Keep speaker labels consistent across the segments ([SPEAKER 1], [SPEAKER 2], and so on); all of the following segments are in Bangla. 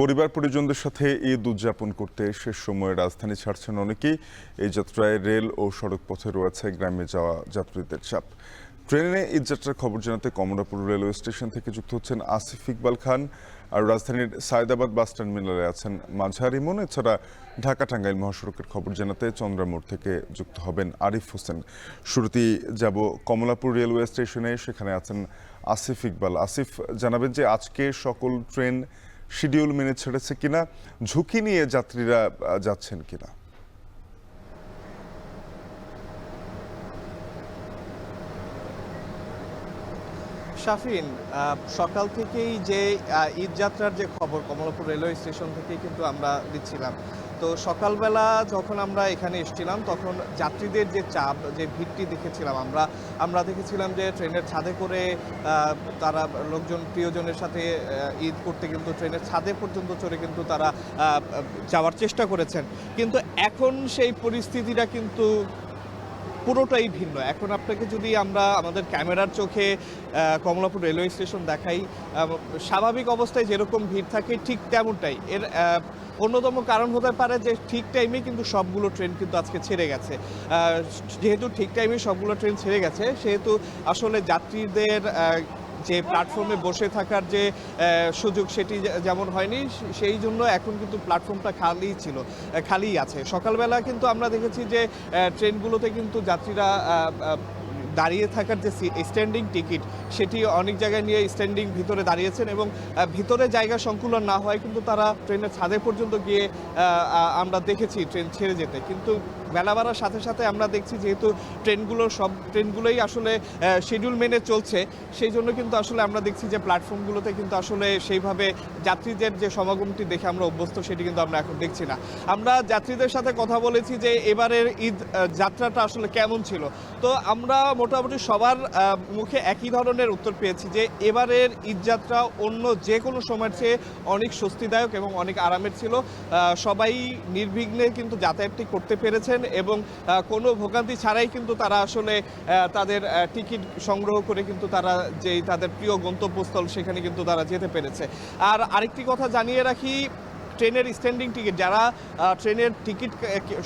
[SPEAKER 1] পরিবার পরিজনদের সাথে ঈদ উদযাপন করতে শেষ সময়ে রাজধানী ছাড়ছেন অনেকেই। এই যাত্রায় রেল ও সড়ক পথে রয়েছে গ্রামে যাওয়া যাত্রীদের চাপ। ট্রেনে ঈদ যাত্রার খবর জানাতে কমলাপুর রেলওয়ে স্টেশন থেকে যুক্ত হচ্ছেন আসিফ ইকবাল খান, আর রাজধানীর সায়দাবাদ বাস টার্মিনালে আছেন মাঝার ইমন। এছাড়া ঢাকা টাঙ্গাইল মহাসড়কের খবর জানাতে চন্দ্রামোড় থেকে যুক্ত হবেন আরিফ হোসেন। শুরুতেই যাব কমলাপুর রেলওয়ে স্টেশনে, সেখানে আছেন আসিফ ইকবাল। আসিফ, জানাবেন যে আজকে সকল ট্রেন শিডিউল মেনে ছেড়েছে কিনা, ঝুঁকি নিয়ে যাত্রীরা যাচ্ছেন কিনা?
[SPEAKER 2] শাফিন, সকাল থেকেই যে ঈদ যাত্রার যে খবর কমলাপুর রেলওয়ে স্টেশন থেকেই কিন্তু আমরা দিচ্ছিলাম। তো সকালবেলা যখন আমরা এখানে এসেছিলাম তখন যাত্রীদের যে চাপ, যে ভিড়টি দেখেছিলাম আমরা দেখেছিলাম যে ট্রেনের ছাদে করে তারা লোকজন প্রিয়জনের সাথে ঈদ করতে কিন্তু ট্রেনের ছাদে পর্যন্ত চড়ে কিন্তু তারা যাওয়ার চেষ্টা করেছেন। কিন্তু এখন সেই পরিস্থিতিটা কিন্তু পুরোটাই ভিন্ন। এখন আপনাকে যদি আমরা আমাদের ক্যামেরার চোখে কমলাপুর রেলওয়ে স্টেশন দেখাই, স্বাভাবিক অবস্থায় যেরকম ভিড় থাকে ঠিক তেমনটাই। এর অন্যতম কারণ হতে পারে যে ঠিক টাইমে কিন্তু সবগুলো ট্রেন কিন্তু আজকে ছেড়ে গেছে। যেহেতু ঠিক টাইমে সবগুলো ট্রেন ছেড়ে গেছে, সেহেতু আসলে যাত্রীদের যে প্ল্যাটফর্মে বসে থাকার যে সুযোগ সেটি যেমন হয়নি, সেই জন্য এখন কিন্তু প্ল্যাটফর্মটা খালিই আছে। সকালবেলা কিন্তু আমরা দেখেছি যে ট্রেনগুলোতে কিন্তু যাত্রীরা দাঁড়িয়ে থাকার যে স্ট্যান্ডিং টিকিট, সেটি অনেক জায়গায় নিয়ে স্ট্যান্ডিং ভিতরে দাঁড়িয়েছেন এবং ভিতরে জায়গা সংকুলন না হয় কিন্তু তারা ট্রেনের ছাদে পর্যন্ত গিয়ে আমরা দেখেছি ট্রেন ছেড়ে যেতে। কিন্তু বেলা বাড়ার সাথে সাথে আমরা দেখছি যেহেতু সব ট্রেনগুলোই আসলে শিডিউল মেনে চলছে, সেই জন্য কিন্তু আসলে আমরা দেখছি যে প্ল্যাটফর্মগুলোতে কিন্তু আসলে সেইভাবে যাত্রীদের যে সমাগমটি দেখে আমরা অভ্যস্ত, সেটি কিন্তু আমরা এখন দেখছি না। আমরা যাত্রীদের সাথে কথা বলেছি যে এবারের ঈদ যাত্রাটা আসলে কেমন ছিল। তো আমরা মোটামুটি সবার মুখে একই ধরনের উত্তর পেয়েছি যে এবারের ঈদ যাত্রা অন্য যে কোনো সময়ের চেয়ে অনেক স্বস্তিদায়ক এবং অনেক আরামের ছিল। সবাই নির্বিঘ্নে কিন্তু যাতায়াতটি করতে পেরেছেন এবং কোনো ভোগান্তি ছাড়াই কিন্তু তারা আসলে তাদের টিকিট সংগ্রহ করে কিন্তু তারা যেই তাদের প্রিয় গন্তব্যস্থল সেখানে কিন্তু তারা যেতে পেরেছে। আর আরেকটি কথা জানিয়ে রাখি, ট্রেনের স্ট্যান্ডিং টিকিট যারা ট্রেনের টিকিট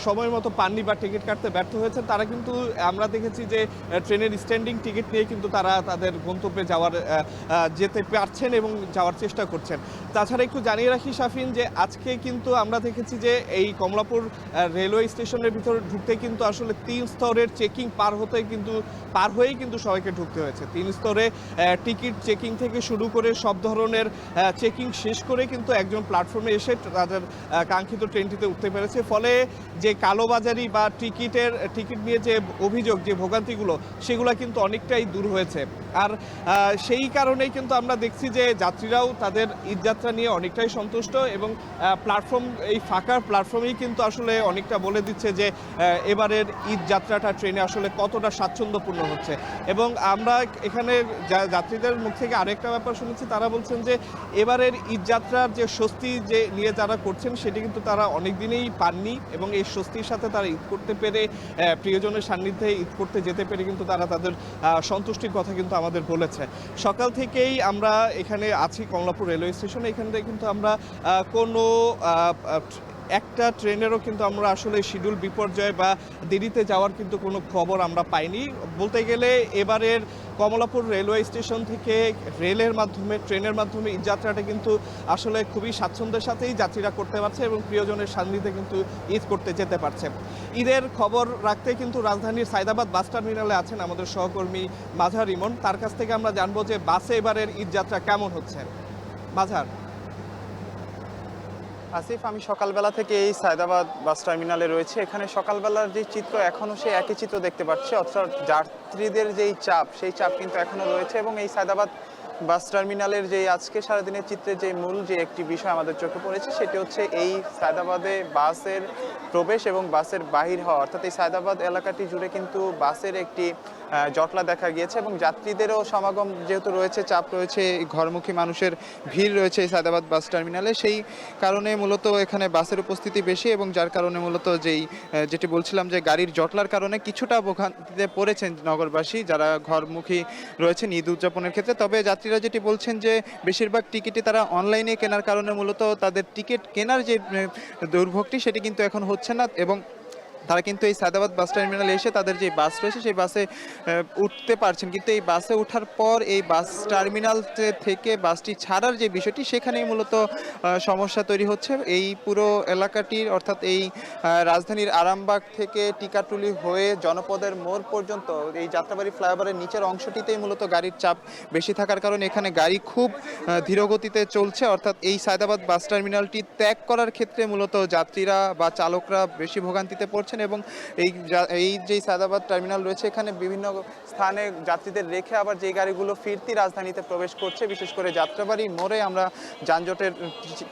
[SPEAKER 2] সময় মতো পাননি বা টিকিট কাটতে ব্যর্থ হয়েছে, তারা কিন্তু আমরা দেখেছি যে ট্রেনের স্ট্যান্ডিং টিকিট নিয়ে কিন্তু তারা তাদের গন্তব্যে যেতে পারছেন এবং যাওয়ার চেষ্টা করছেন। তাছাড়া একটু জানিয়ে রাখি শাফিন যে আজকে কিন্তু আমরা দেখেছি যে এই কমলাপুর রেলওয়ে স্টেশনের ভিতরে ঢুকতে কিন্তু আসলে 3 স্তরের চেকিং পার হয়েই কিন্তু সবাইকে ঢুকতে হয়েছে। 3 স্তরে টিকিট চেকিং থেকে শুরু করে সব ধরনের চেকিং শেষ করে কিন্তু একজন প্ল্যাটফর্মে এসে তাদের কাঙ্ক্ষিত ট্রেনটিতে উঠতে পেরেছে। ফলে যে কালোবাজারি বা টিকিট নিয়ে যে অভিযোগ, যে ভোগান্তিগুলো, সেগুলো কিন্তু অনেকটাই দূর হয়েছে। আর সেই কারণেই কিন্তু আমরা দেখছি যে যাত্রীরাও তাদের ঈদযাত্রা নিয়ে অনেকটাই সন্তুষ্ট এবং এই ফাঁকা প্ল্যাটফর্মেই কিন্তু আসলে অনেকটা বলে দিচ্ছে যে এবারের ঈদযাত্রাটা ট্রেনে আসলে কতটা স্বাচ্ছন্দ্যপূর্ণ হচ্ছে। এবং আমরা এখানে যাত্রীদের মুখ থেকে আরেকটা ব্যাপার শুনেছি, তারা বলছেন যে এবারের ঈদযাত্রার যে স্বস্তি যে নিয়ে যারা করছেন সেটি কিন্তু তারা অনেক দিনেই পাননি এবং এই স্বস্তির সাথে তারা ঈদ করতে পেরে, প্রিয়জনের সান্নিধ্যে ঈদ করতে যেতে পেরে কিন্তু তারা তাদের সন্তুষ্টির কথা কিন্তু আমাদের বলেছে। সকাল থেকেই আমরা এখানে আছি কমলাপুর রেলওয়ে স্টেশনে, এখান থেকে কিন্তু আমরা কোনো একটা ট্রেনেরও কিন্তু আমরা আসলে শিডিউল বিপর্যয় বা দেরিতে যাওয়ার কিন্তু কোনো খবর আমরা পাইনি। বলতে গেলে এবারের কমলাপুর রেলওয়ে স্টেশন থেকে ট্রেনের মাধ্যমে ঈদ যাত্রাটা কিন্তু আসলে খুবই স্বাচ্ছন্দ্যের সাথেই যাত্রীরা করতে পারছে এবং প্রিয়জনের সান্নিধ্যে কিন্তু ঈদ করতে যেতে পারছে। ঈদের খবর রাখতে কিন্তু রাজধানীর সায়দাবাদ বাস টার্মিনালে আছেন আমাদের সহকর্মী মাঝার ইমন। তার কাছ থেকে আমরা জানবো যে বাসে এবারের ঈদ যাত্রা কেমন হচ্ছে। মাঝার।
[SPEAKER 3] আসিফ, আমি সকালবেলা থেকে এই সায়দাবাদ বাস টার্মিনালে রয়েছে। এখানে সকালবেলার যে চিত্র, এখনও সেই একই চিত্র দেখতে পাচ্ছি, অর্থাৎ যাত্রীদের যেই চাপ, সেই চাপ কিন্তু এখনও রয়েছে। এবং এই সায়দাবাদ বাস টার্মিনালের যে আজকে সারাদিনের চিত্রে যে মূল যে একটি বিষয় আমাদের চোখে পড়েছে, সেটি হচ্ছে এই সায়দাবাদে বাসের প্রবেশ এবং বাসের বাহির হওয়া। অর্থাৎ এই সায়দাবাদ এলাকাটি জুড়ে কিন্তু বাসের একটি জটলা দেখা গিয়েছে এবং যাত্রীদেরও সমাগম যেহেতু রয়েছে, চাপ রয়েছে, ঘরমুখী মানুষের ভিড় রয়েছে এই সায়দাবাদ বাস টার্মিনালে, সেই কারণে মূলত এখানে বাসের উপস্থিতি বেশি এবং যার কারণে মূলত যেটি বলছিলাম যে গাড়ির জটলার কারণে কিছুটা ভোগান্তিতে পড়েছেন নগরবাসী যারা ঘরমুখী রয়েছেন ঈদ উদযাপনের ক্ষেত্রে। তবে যাত্রী যাত্রীরা যেটি বলছেন যে বেশিরভাগ টিকিটই তারা অনলাইনে কেনার কারণে মূলত তাদের টিকিট কেনার যে দুর্ভোগটি সেটি কিন্তু এখন হচ্ছে না, এবং তারা কিন্তু এই সায়দাবাদ বাস টার্মিনালে এসে তাদের যে বাস রয়েছে সেই বাসে উঠতে পারছেন, কিন্তু এই বাসে ওঠার পর এই বাস টার্মিনাল থেকে বাসটি ছাড়ার যে বিষয়টি সেখানেই মূলত সমস্যা তৈরি হচ্ছে। এই পুরো এলাকাটির অর্থাৎ এই রাজধানীর আরামবাগ থেকে টিকাটুলি হয়ে জনপদের মোড় পর্যন্ত এই যাত্রাবাড়ি ফ্লাইওভারের নিচের অংশটিতেই মূলত গাড়ির চাপ বেশি থাকার কারণে এখানে গাড়ি খুব ধীরগতিতে চলছে, অর্থাৎ এই সায়দাবাদ বাস টার্মিনালটি ত্যাগ করার ক্ষেত্রে মূলত যাত্রীরা বা চালকরা বেশি ভোগান্তিতে পড়ছেন, এবং এই যে সায়দাবাদ টার্মিনাল রয়েছে এখানে বিভিন্ন স্থানে যাত্রীদের রেখে আবার যে গাড়িগুলো ফিরতি রাজধানীতে প্রবেশ করছে, বিশেষ করে যাত্রাবাড়ি মোড়ে আমরা যানজটের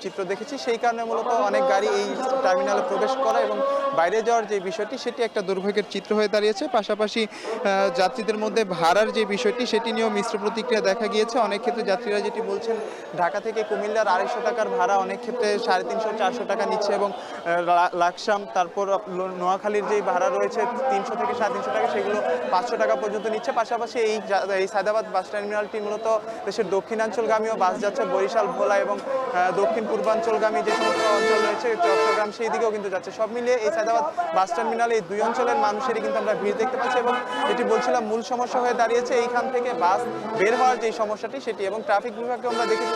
[SPEAKER 3] চিত্র দেখেছি। সেই কারণে মূলত অনেক গাড়ি এই টার্মিনালে প্রবেশ করা এবং বাইরে যাওয়ার যে বিষয়টি সেটি একটা দুর্ভোগের চিত্র হয়ে দাঁড়িয়েছে। পাশাপাশি যাত্রীদের মধ্যে ভাড়ার যে বিষয়টি সেটি নিয়েও মিশ্র প্রতিক্রিয়া দেখা গিয়েছে। অনেক ক্ষেত্রে যাত্রীরা যেটি বলছেন, ঢাকা থেকে কুমিল্লার 250 টাকার ভাড়া অনেক ক্ষেত্রে 350-400 টাকা নিচ্ছে, এবং লাকসাম তারপর নোয়াখালীর যে ভাড়া রয়েছে 300 থেকে 350 টাকা, সেগুলো 500 টাকা পর্যন্ত নিচ্ছে। পাশাপাশি এই সায়দাবাদ বাস টার্মিনালটি মূলত দেশের দক্ষিণাঞ্চলগামীও বাস যাচ্ছে, বরিশাল, ভোলা এবং দক্ষিণ পূর্বাঞ্চলগামী যে সমস্ত অঞ্চল রয়েছে চট্টগ্রাম সেই দিকেও কিন্তু যাচ্ছে। সব মিলিয়ে এই সায়দাবাদ বাস টার্মিনালে এই দুই অঞ্চলের মানুষেরই কিন্তু আমরা ভিড় দেখতে পাচ্ছি, এবং যেটি বলছিলাম মূল সমস্যা হয়ে দাঁড়িয়েছে এইখান থেকে বাস বের হওয়ার যে সমস্যাটি সেটি, এবং ট্রাফিক বিভাগকে আমরা দেখেছি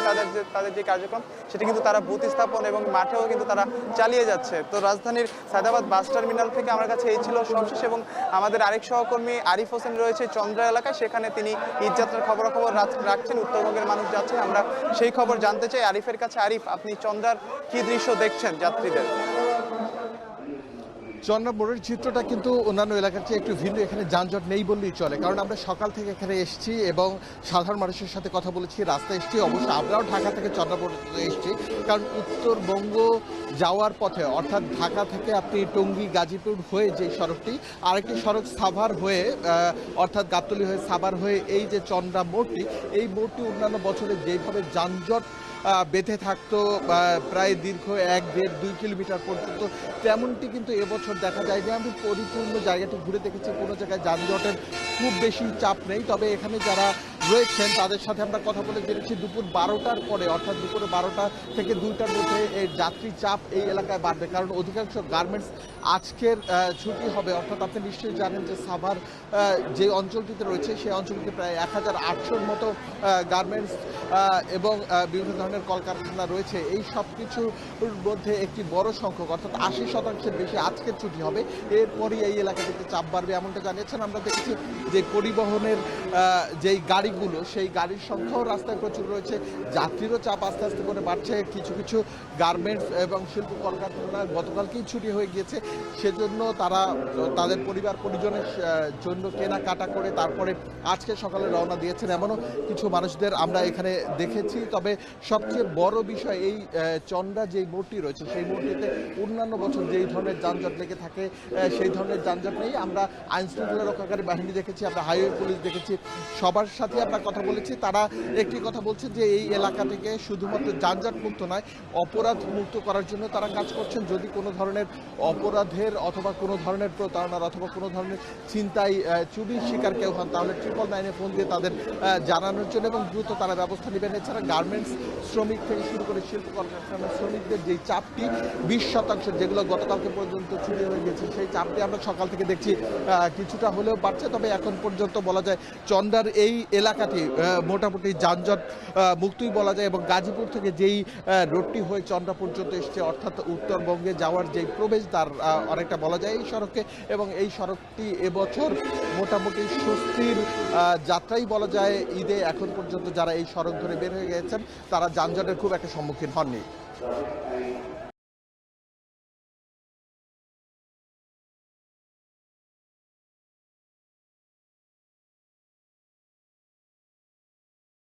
[SPEAKER 3] তাদের যে কার্যক্রম সেটি কিন্তু তারা বুথ স্থাপন এবং মাঠেও কিন্তু তারা চালিয়ে যাচ্ছে। তো রাজধানীর সায়দাবাদ বাস টার্মিনাল থেকে আমার কাছে এই ছিল সবশেষ, এবং আমাদের আরেক সহকর্মী আরিফ হোসেন রয়েছে চন্দ্রা এলাকায়, সেখানে তিনি ঈদযাত্রার খবরাখবর রাখছেন, উত্তরবঙ্গের মানুষ যাচ্ছে, আমরা সেই খবর জানতে চাই আরিফের কাছে। আরিফ, আপনি চন্দ্রার কি দৃশ্য দেখছেন যাত্রীদের?
[SPEAKER 4] চন্দ্রা মোড়ের চিত্রটা কিন্তু অন্যান্য এলাকার চেয়ে একটু ভিন্ন। এখানে যানজট নেই বললেই চলে, কারণ আমরা সকাল থেকে এখানে এসেছি এবং সাধারণ মানুষের সাথে কথা বলেছি, রাস্তায় এসেছি। অবশ্যই আমরাও ঢাকা থেকে চন্দ্রা মোড়ে এসেছি, কারণ উত্তরবঙ্গ যাওয়ার পথে অর্থাৎ ঢাকা থেকে আপনি টঙ্গী গাজীপুর হয়ে যে সড়কটি, আরেকটি সড়ক সাভার হয়ে অর্থাৎ গাবতলী হয়ে সাভার হয়ে এই যে চন্দ্রা মোড়টি, এই মোড়টি অন্যান্য বছরে যেভাবে যানজট বেঁধে থাকতো প্রায় দীর্ঘ 1-1.5-2 কিলোমিটার পর্যন্ত, তেমনটি কিন্তু এবছর দেখা যায় যে আমি পরিপূর্ণ জায়গাটি ঘুরে দেখেছি, কোনো জায়গায় যানজটের খুব বেশি চাপ নেই। তবে এখানে যারা রয়েছেন তাদের সাথে আমরা কথা বলে জেনেছি দুপুর 12টার পরে অর্থাৎ দুপুরে 12টা থেকে 2টার মধ্যে এই যাত্রী চাপ এই এলাকায় বাড়বে, কারণ অধিকাংশ গার্মেন্টস আজকের ছুটি হবে। অর্থাৎ আপনি নিশ্চয়ই জানেন যে সাভার যে অঞ্চলটিতে রয়েছে সেই অঞ্চলটিতে প্রায় 1800-র মতো গার্মেন্টস এবং বিভিন্ন ধরনের কলকারখানা রয়েছে। এই সব কিছুর মধ্যে একটি বড় সংখ্যক অর্থাৎ 80% বেশি আজকের ছুটি হবে, এরপরই এই এলাকাটিতে চাপ বাড়বে এমনটা জানিয়েছেন। আমরা দেখেছি যে পরিবহনের যেই গাড়িগুলো সেই গাড়ির সংখ্যাও রাস্তায় প্রচুর রয়েছে, যাত্রীরও চাপ আস্তে আস্তে করে বাড়ছে। কিছু কিছু গার্মেন্টস এবং শিল্প কলকারখানা গতকালকেই ছুটি হয়ে গিয়েছে, সেজন্য তারা তাদের পরিবার পরিজনের জন্য কেনাকাটা করে তারপরে আজকে সকালে রওনা দিয়েছেন, এমনও কিছু মানুষদের আমরা এখানে দেখেছি। তবে সবচেয়ে বড় বিষয় এই চন্দ্রা যেই মোড়টি রয়েছে সেই মোড়টিতে অন্যান্য বছর যেই ধরনের যানজট লেগে থাকে সেই ধরনের যানজট নেই। আমরা আইন শৃঙ্খলা রক্ষাকারী বাহিনী দেখেছি, আমরা হাইওয়ে পুলিশ দেখেছি, সবার সাথে আমরা কথা বলেছি। তারা একটি কথা বলছে যে এই এলাকা থেকে শুধুমাত্র যানজট মুক্ত নয়, অপরাধ মুক্ত করার জন্য তারা কাজ করছেন। যদি কোনো ধরনের অপরাধের অথবা কোনো ধরনের প্রতারণার অথবা কোনো ধরনের ছিনতাই চুরির শিকার কেউ হন তাহলে 999-এ ফোন দিয়ে তাদের জানানোর জন্য এবং দ্রুত তারা ব্যবস্থা নেবেন। এছাড়া গার্মেন্টস শ্রমিক থেকে শুরু করে শিল্প কলকারখানার শ্রমিকদের যেই চাপটি 20% যেগুলো গতকালকে পর্যন্ত ছুটি হয়ে গেছে সেই চাপটি আমরা সকাল থেকে দেখছি কিছুটা হলেও বাড়ছে। তবে এখন পর্যন্ত বলা যায় চন্দ্রার এই এলাকাটি মোটামুটি যানজট মুক্তই বলা যায়, এবং গাজীপুর থেকে যেই রোডটি হয়ে চন্দ্রা পর্যন্ত এসছে অর্থাৎ উত্তরবঙ্গে যাওয়ার যেই প্রবেশদ্বার অনেকটা বলা যায় এই সড়কে, এবং এই সড়কটি এবছর মোটামুটি স্বস্তির যাত্রাই বলা যায়। ঈদে এখন পর্যন্ত যারা এই সড়ক ধরে বের হয়ে গেছেন তারা যানজটের খুব একটা সম্মুখীন হননি।